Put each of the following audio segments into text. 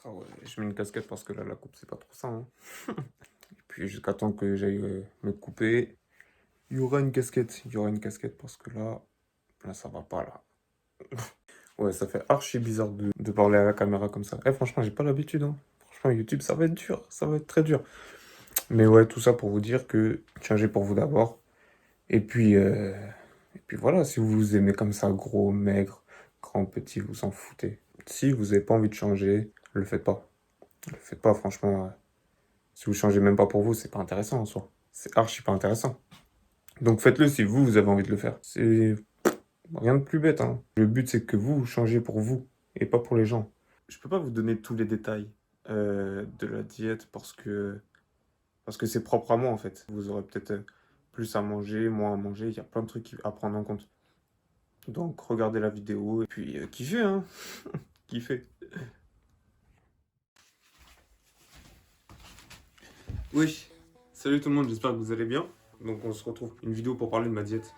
Ah ouais, je mets une casquette parce que là, la coupe, c'est pas trop ça, hein. Et puis jusqu'à temps que j'aille me couper, il y aura une casquette. Il y aura une casquette parce que là, ça va pas, là. Ouais, ça fait archi bizarre de parler à la caméra comme ça. Eh, franchement, j'ai pas l'habitude, hein. Franchement, YouTube, ça va être dur. Ça va être très dur. Mais ouais, tout ça pour vous dire que changez pour vous d'abord. Et puis, euh, et puis voilà, si vous vous aimez comme ça, gros, maigre, grand, petit, vous en foutez. Si vous avez pas envie de changer, le faites pas. Le faites pas, franchement. Si vous changez même pas pour vous, c'est pas intéressant en soi. C'est archi pas intéressant. Donc faites-le si vous avez envie de le faire. C'est rien de plus bête, hein. Le but, c'est que vous changez pour vous et pas pour les gens. Je peux pas vous donner tous les détails de la diète parce que c'est propre à moi en fait. Vous aurez peut-être plus à manger, moins à manger. Il y a plein de trucs à prendre en compte. Donc regardez la vidéo et puis kiffez, hein. Kiffez. Oui, salut tout le monde, j'espère que vous allez bien. Donc on se retrouve une vidéo pour parler de ma diète.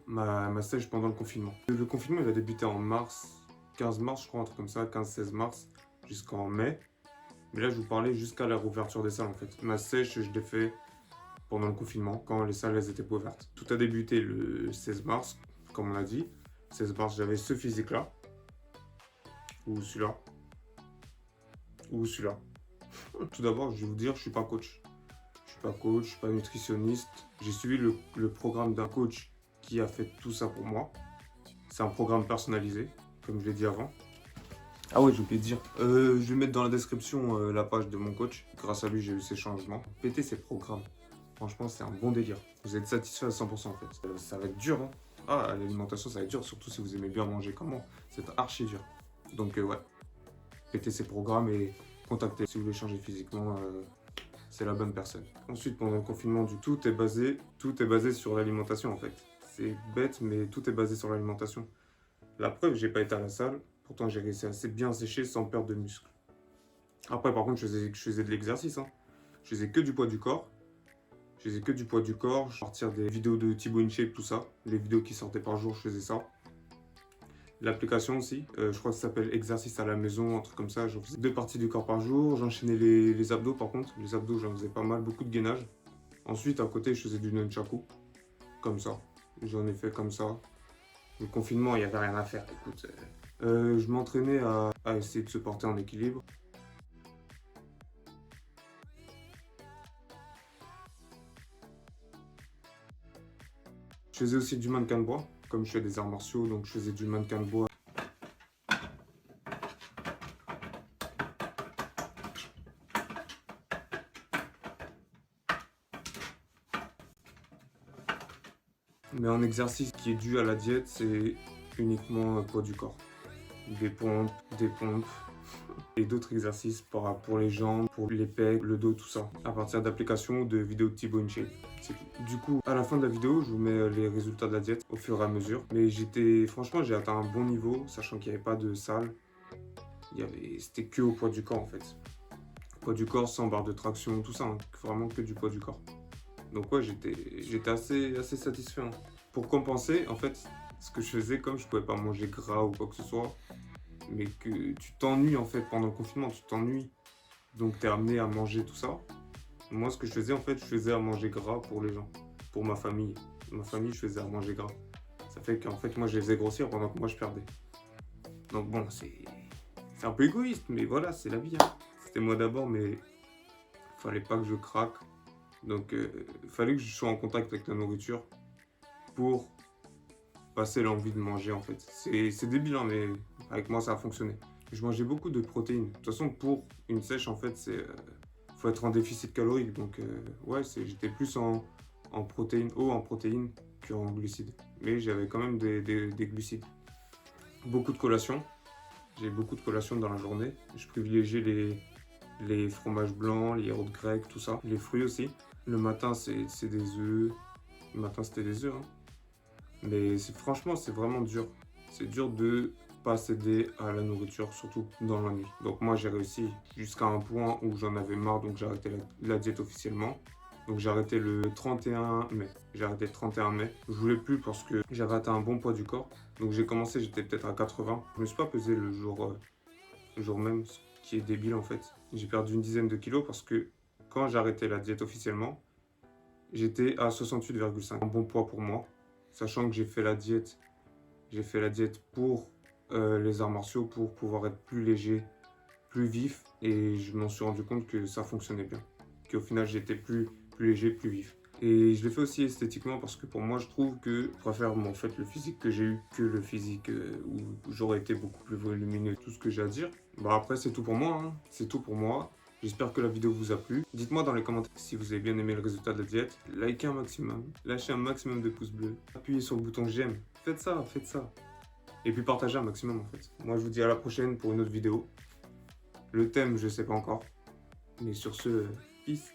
Ma sèche pendant le confinement. Le confinement, il a débuté en mars, 15 mars, je crois, un truc comme ça, 15-16 mars, jusqu'en mai. Mais là, je vous parlais jusqu'à la réouverture des salles, en fait. Ma sèche, je l'ai fait pendant le confinement, quand les salles, elles étaient pas ouvertes. Tout a débuté le 16 mars, comme on l'a dit. 16 mars, j'avais ce physique-là, ou celui-là, ou celui-là. Tout d'abord, je vais vous dire, je suis pas coach. Je suis pas coach, je suis pas nutritionniste. J'ai suivi le programme d'un coach qui a fait tout ça pour moi. C'est un programme personnalisé, comme je l'ai dit avant. Ah ouais, j'ai oublié de dire. Je vais mettre dans la description la page de mon coach. Grâce à lui, j'ai eu ces changements. Péter ces programmes. Franchement, c'est un bon délire. Vous êtes satisfait à 100% en fait. Ça va être dur, hein. Ah, l'alimentation, ça va être dur, surtout si vous aimez bien manger comme moi. C'est archi dur. Donc, ouais. Péter ces programmes et contactez. Si vous voulez changer physiquement, c'est la bonne personne. Ensuite, pendant le confinement, tout est basé sur l'alimentation en fait. C'est bête, mais tout est basé sur l'alimentation. La preuve, j'ai pas été à la salle. Pourtant, j'ai réussi à assez bien sécher sans perdre de muscle. Après, par contre, je faisais de l'exercice, hein. Je faisais que du poids du corps. Je faisais que du poids du corps. Je partir des vidéos de Thibaut InShape, tout ça. Les vidéos qui sortaient par jour, je faisais ça. L'application aussi, je crois que ça s'appelle Exercice à la maison, un truc comme ça. Je faisais 2 parties du corps par jour. J'enchaînais les abdos, par contre. Les abdos, j'en faisais pas mal, beaucoup de gainage. Ensuite, à côté, je faisais du nunchaku. Comme ça. J'en ai fait comme ça. Le confinement, il n'y avait rien à faire. Écoute, je m'entraînais à essayer de se porter en équilibre. Je faisais aussi du mannequin de bois, comme je fais des arts martiaux, donc je faisais du mannequin de bois. Mais en exercice qui est dû à la diète, c'est uniquement poids du corps. Des pompes et d'autres exercices pour les jambes, pour les pecs, le dos, tout ça. À partir d'applications ou de vidéos de Thibaut InShape. C'est tout. Du coup, à la fin de la vidéo, je vous mets les résultats de la diète au fur et à mesure. Mais franchement, j'ai atteint un bon niveau, sachant qu'il n'y avait pas de salle. C'était que au poids du corps en fait. Poids du corps sans barre de traction, tout ça, hein. Vraiment que du poids du corps. Donc ouais, j'étais assez satisfait, hein. Pour compenser, en fait, ce que je faisais, comme je pouvais pas manger gras ou quoi que ce soit, mais que tu t'ennuies en fait pendant le confinement, tu t'ennuies. Donc t'es amené à manger tout ça. Moi, ce que je faisais, en fait, je faisais à manger gras pour les gens, pour ma famille. Ma famille, je faisais à manger gras. Ça fait qu'en fait, moi, je les faisais grossir pendant que moi, je perdais. Donc bon, c'est un peu égoïste, mais voilà, c'est la vie, hein. C'était moi d'abord, mais fallait pas que je craque. Donc, fallait que je sois en contact avec la nourriture pour passer l'envie de manger, en fait. C'est débile, hein, mais avec moi, ça a fonctionné. Je mangeais beaucoup de protéines. De toute façon, pour une sèche, en fait, faut être en déficit calorique. Donc, ouais, j'étais plus en protéines, haut en protéines qu'en glucides. Mais j'avais quand même des glucides. Beaucoup de collations. J'ai beaucoup de collations dans la journée. Je privilégiais les fromages blancs, les yaourts grecs, tout ça. Les fruits aussi. Le matin, c'est des œufs. Le matin, c'était des œufs, hein. Mais franchement, c'est vraiment dur. C'est dur de pas céder à la nourriture, surtout dans la nuit. Donc moi, j'ai réussi jusqu'à un point où j'en avais marre, donc j'ai arrêté la diète officiellement. Donc j'ai arrêté le 31 mai. J'ai arrêté le 31 mai. Je voulais plus parce que j'avais atteint un bon poids du corps. Donc j'ai commencé, j'étais peut-être à 80. Je me suis pas pesé le jour même. qui est débile en fait. J'ai perdu une dizaine de kilos parce que quand j'ai arrêté la diète officiellement, j'étais à 68,5. Un bon poids pour moi, sachant que j'ai fait la diète pour les arts martiaux, pour pouvoir être plus léger, plus vif, et je m'en suis rendu compte que ça fonctionnait bien. Qu'au final, j'étais plus léger, plus vif. Et je l'ai fait aussi esthétiquement parce que pour moi, je trouve que je préfère en fait le physique que j'ai eu que le physique où j'aurais été beaucoup plus volumineux. Tout ce que j'ai à dire. Bah après, c'est tout pour moi. Hein. C'est tout pour moi. J'espère que la vidéo vous a plu. Dites-moi dans les commentaires si vous avez bien aimé le résultat de la diète. Likez un maximum. Lâchez un maximum de pouces bleus. Appuyez sur le bouton j'aime. Faites ça, faites ça. Et puis partagez un maximum en fait. Moi, je vous dis à la prochaine pour une autre vidéo. Le thème, je sais pas encore. Mais sur ce, peace.